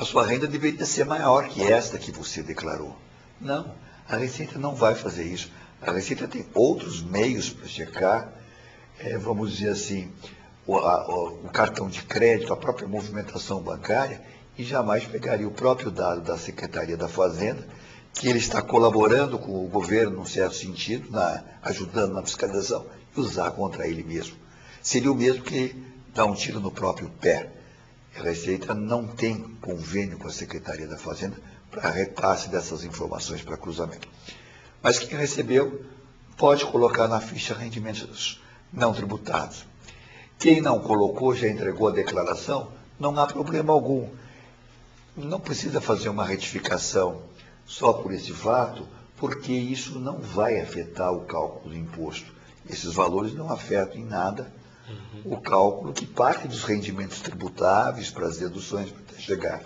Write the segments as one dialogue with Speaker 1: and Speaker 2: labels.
Speaker 1: a sua renda deveria ser maior que esta que você declarou. Não, a Receita não vai fazer isso. A Receita tem outros meios para checar, vamos dizer assim, o cartão de crédito, a própria movimentação bancária, e jamais pegaria o próprio dado da Secretaria da Fazenda, que ele está colaborando com o governo, num certo sentido, ajudando na fiscalização, e usar contra ele mesmo. Seria o mesmo que dar um tiro no próprio pé. A Receita não tem convênio com a Secretaria da Fazenda para repasse dessas informações para cruzamento. Mas quem recebeu pode colocar na ficha rendimentos não tributados. Quem não colocou, já entregou a declaração, não há problema algum. Não precisa fazer uma retificação só por esse fato, porque isso não vai afetar o cálculo do imposto. Esses valores não afetam em nada o cálculo que parte dos rendimentos tributáveis para as deduções para chegar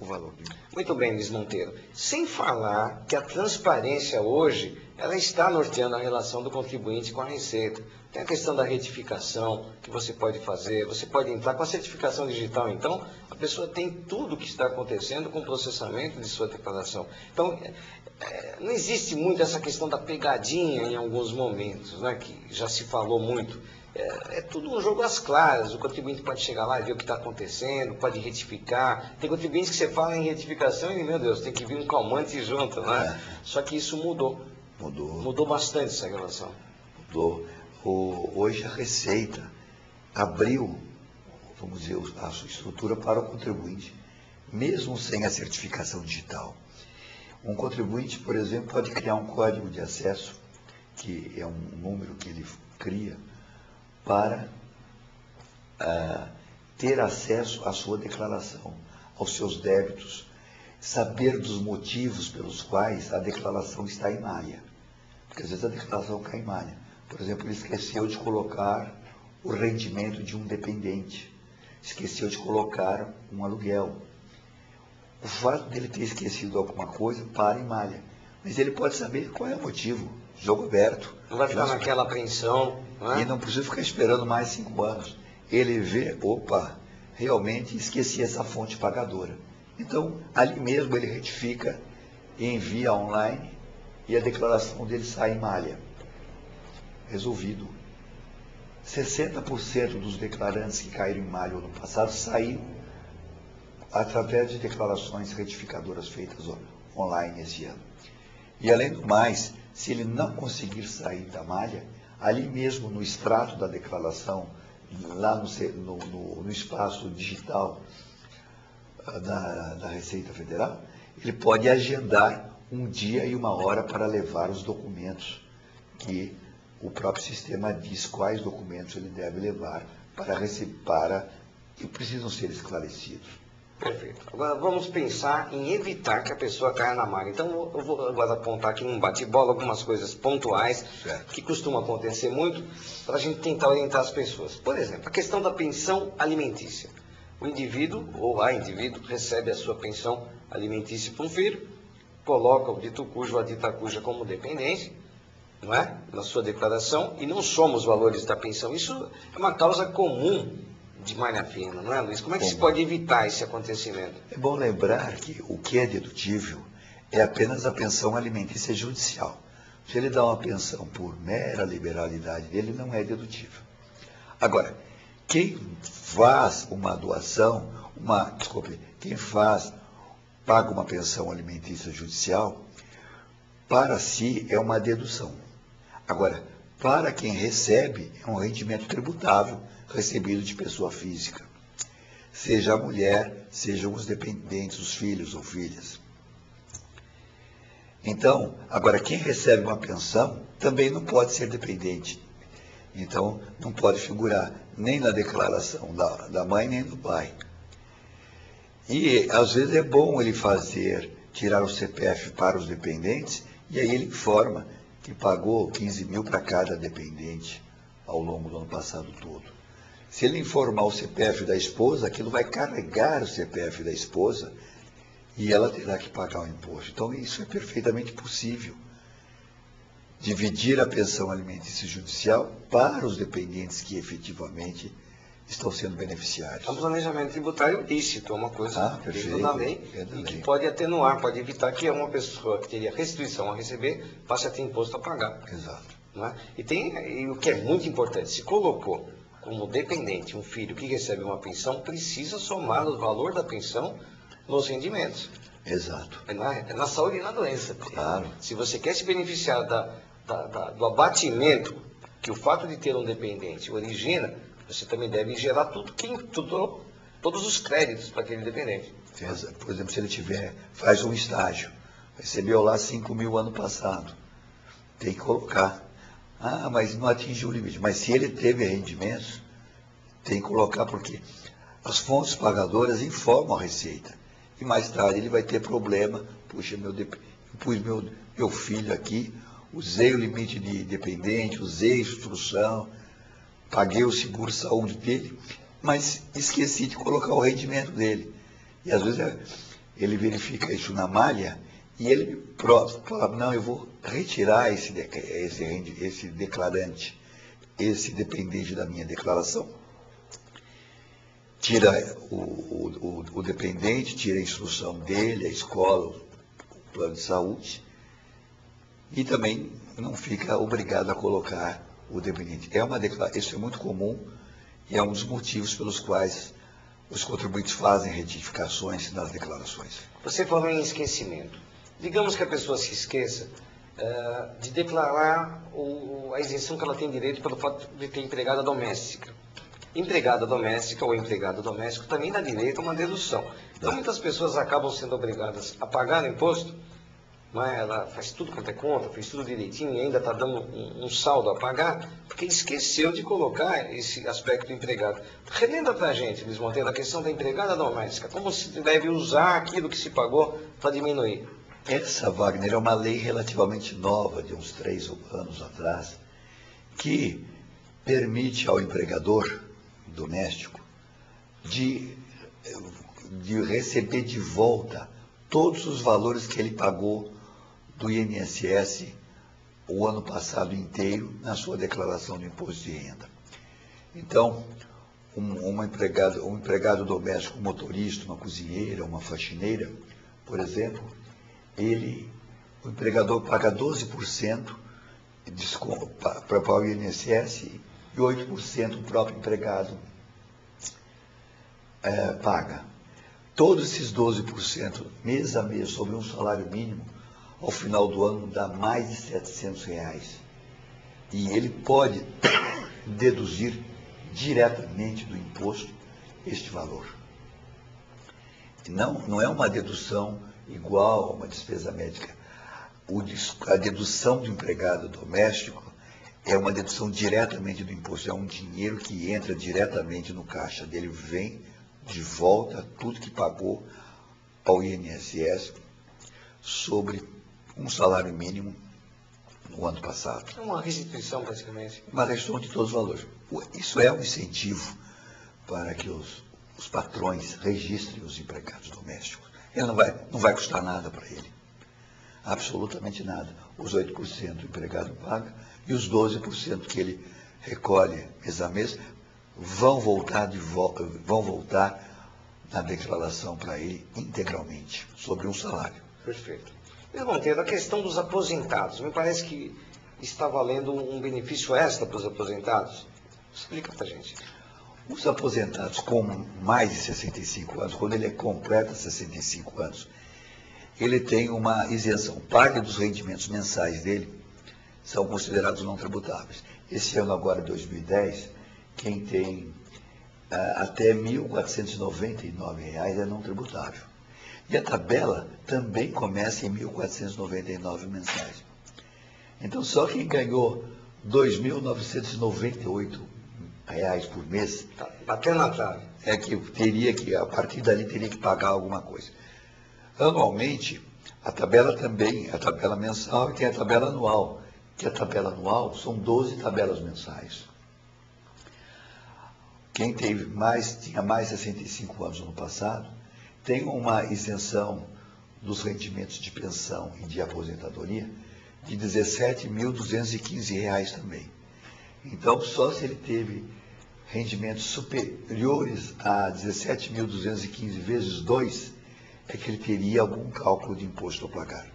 Speaker 1: o valor do imposto.
Speaker 2: Muito bem, Luiz Monteiro. Sem falar que a transparência hoje, ela está norteando a relação do contribuinte com a Receita. Tem a questão da retificação que você pode fazer, você pode entrar com a certificação digital, então a pessoa tem tudo o que está acontecendo com o processamento de sua declaração. Então, não existe muito essa questão da pegadinha em alguns momentos, né, que já se falou muito. É tudo um jogo às claras, o contribuinte pode chegar lá e ver o que está acontecendo, pode retificar. Tem contribuintes que você fala em retificação e, meu Deus, tem que vir um calmante junto, né? Só que isso mudou. Mudou bastante essa relação.
Speaker 1: Mudou. Hoje a Receita abriu, vamos dizer, a sua estrutura para o contribuinte, mesmo sem a certificação digital. Um contribuinte, por exemplo, pode criar um código de acesso, que é um número que ele cria, para ter acesso à sua declaração, aos seus débitos, saber dos motivos pelos quais a declaração está em malha. Porque às vezes a declaração cai em malha. Por exemplo, ele esqueceu de colocar o rendimento de um dependente, esqueceu de colocar um aluguel. O fato dele ter esquecido alguma coisa para em malha. Mas ele pode saber qual é o motivo. Jogo aberto.
Speaker 2: Não vai ficar naquela apreensão. Não é?
Speaker 1: E não precisa ficar esperando mais 5 anos. Ele vê, opa, realmente esqueci essa fonte pagadora. Então, ali mesmo ele retifica, envia online e a declaração dele sai em malha. Resolvido. 60% dos declarantes que caíram em malha no ano passado saíram através de declarações retificadoras feitas online esse ano. E além do mais, se ele não conseguir sair da malha, ali mesmo no extrato da declaração, lá no espaço digital da Receita Federal, ele pode agendar um dia e uma hora para levar os documentos que o próprio sistema diz quais documentos ele deve levar que precisam ser esclarecidos.
Speaker 2: Perfeito. Agora vamos pensar em evitar que a pessoa caia na malha. Então eu vou agora apontar aqui num bate-bola algumas coisas pontuais que costumam acontecer muito para a gente tentar orientar as pessoas. Por exemplo, a questão da pensão alimentícia. O indivíduo ou a indivíduo recebe a sua pensão alimentícia para um filho, coloca o dito cujo ou a dita cuja como dependente, não é? Na sua declaração, e não soma os valores da pensão. Isso é uma causa comum de malha fina, não é, Luiz? Como é que se pode evitar esse acontecimento?
Speaker 1: É bom lembrar que o que é dedutível é apenas a pensão alimentícia judicial. Se ele dá uma pensão por mera liberalidade dele, não é dedutível. Agora, quem faz uma doação, paga uma pensão alimentícia judicial, para si é uma dedução. Agora, para quem recebe, é um rendimento tributável recebido de pessoa física, seja a mulher, sejam os dependentes, os filhos ou filhas. Então, agora quem recebe uma pensão também não pode ser dependente. Então, não pode figurar nem na declaração da mãe nem do pai. E, às vezes, é bom ele tirar o CPF para os dependentes, e aí ele informa que pagou 15 mil para cada dependente ao longo do ano passado todo. Se ele informar o CPF da esposa, aquilo vai carregar o CPF da esposa e ela terá que pagar o imposto. Então, isso é perfeitamente possível. Dividir a pensão alimentícia judicial para os dependentes que efetivamente estão sendo beneficiários.
Speaker 2: O planejamento tributário ilícito é uma coisa dentro da lei e que pode atenuar, pode evitar que uma pessoa que teria restituição a receber passe a ter imposto a pagar.
Speaker 1: Exato.
Speaker 2: Não é? E o que é muito importante, se colocou como dependente um filho que recebe uma pensão, precisa somar o valor da pensão nos rendimentos.
Speaker 1: Exato.
Speaker 2: É na saúde e na doença.
Speaker 1: Claro.
Speaker 2: Se você quer se beneficiar do abatimento que o fato de ter um dependente origina, você também deve gerar todos os créditos para aquele dependente.
Speaker 1: Por exemplo, se ele faz um estágio, recebeu lá 5 mil ano passado, tem que colocar. Ah, mas não atingiu o limite. Mas se ele teve rendimentos, tem que colocar, porque as fontes pagadoras informam a Receita. E mais tarde ele vai ter problema. Puxa, eu pus meu filho aqui, usei o limite de dependente, usei a instrução, paguei o seguro-saúde dele, mas esqueci de colocar o rendimento dele. E às vezes ele verifica isso na malha e ele próprio fala, não, eu vou retirar esse declarante, esse dependente da minha declaração. Tira o dependente, tira a instrução dele, a escola, o plano de saúde, e também não fica obrigado a colocar o dependente. Isso é muito comum e é um dos motivos pelos quais os contribuintes fazem retificações nas declarações.
Speaker 2: Você falou em esquecimento. Digamos que a pessoa se esqueça de declarar a isenção que ela tem direito pelo fato de ter empregada doméstica. Empregada doméstica ou empregado doméstico também dá direito a uma dedução. Então muitas pessoas acabam sendo obrigadas a pagar o imposto, mas ela faz tudo quanto é conta, fez tudo direitinho e ainda está dando um saldo a pagar, porque esqueceu de colocar esse aspecto do empregado. Relembra para a gente, Luiz Monteiro, a questão da empregada doméstica. Como se deve usar aquilo que se pagou para diminuir?
Speaker 1: Essa, Wagner, é uma lei relativamente nova, de uns 3 anos atrás, que permite ao empregador doméstico de receber de volta todos os valores que ele pagou do INSS o ano passado inteiro na sua declaração de imposto de renda. Então, um empregado doméstico, um motorista, uma cozinheira, uma faxineira, por exemplo, o empregador paga 12% para o INSS e 8% o próprio empregado paga. Todos esses 12%, mês a mês, sobre um salário mínimo, ao final do ano dá mais de R$700. E ele pode deduzir diretamente do imposto este valor. Não é uma dedução igual a uma despesa médica. A dedução do empregado doméstico é uma dedução diretamente do imposto. É um dinheiro que entra diretamente no caixa dele, vem de volta tudo que pagou ao INSS sobre um salário mínimo no ano passado.
Speaker 2: É uma restituição, praticamente.
Speaker 1: Uma restituição de todos os valores. Isso é um incentivo para que os patrões registrem os empregados domésticos. Ele não vai custar nada para ele. Absolutamente nada. Os 8% o empregado paga e os 12% que ele recolhe mês a mês vão voltar na declaração para ele integralmente, sobre um salário.
Speaker 2: Perfeito. Luiz Monteiro, a questão dos aposentados, me parece que está valendo um benefício extra para os aposentados. Explica para a gente.
Speaker 1: Os aposentados com mais de 65 anos, quando ele completa 65 anos, ele tem uma isenção. Parte dos rendimentos mensais dele são considerados não tributáveis. Esse ano agora, 2010, quem tem até R$ 1.499 é não tributável. E a tabela também começa em R$ 1.499 mensais. Então, só quem ganhou R$ 2.998 por mês,
Speaker 2: batendo na trave,
Speaker 1: é que a partir dali teria que pagar alguma coisa. Anualmente, a tabela mensal e tem a tabela anual, que a tabela anual são 12 tabelas mensais. Quem tinha mais de 65 anos no passado, tem uma isenção dos rendimentos de pensão e de aposentadoria de R$ 17.215 também. Então, só se ele teve rendimentos superiores a 17.215 vezes 2, é que ele teria algum cálculo de imposto a pagar.